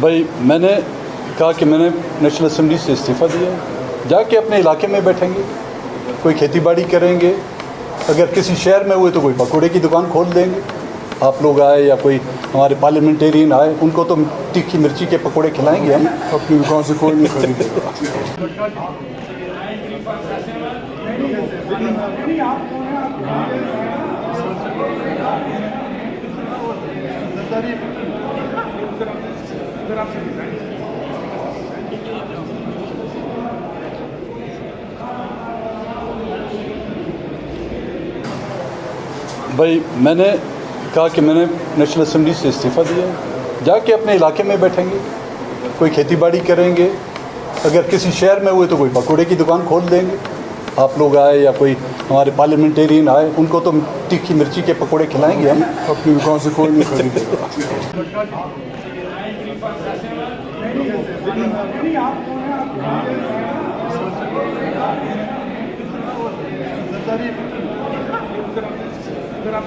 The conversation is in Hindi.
भाई मैंने कहा कि मैंने नेशनल असम्बली से इस्तीफ़ा दिया है, जाके अपने इलाके में बैठेंगे, कोई खेतीबाड़ी करेंगे, अगर किसी शहर में हुए तो कोई पकौड़े की दुकान खोल देंगे। आप लोग आए या कोई हमारे पार्लियामेंटेरियन आए, उनको तो तीखी मिर्ची के पकौड़े खिलाएंगे हम। अपनी दुकान से कोई नहीं खरीदेगा। भाई मैंने कहा कि मैंने नेशनल असम्बली से इस्तीफ़ा दिया है, जाके अपने इलाके में बैठेंगे, कोई खेतीबाड़ी करेंगे, अगर किसी शहर में हुए तो कोई पकौड़े की दुकान खोल देंगे। आप लोग आए या कोई हमारे पार्लियामेंटेरियन आए, उनको तो तीखी मिर्ची के पकौड़े खिलाएंगे हम। अपनी दुकान से कोई नहीं खरीदेगा। अगर आप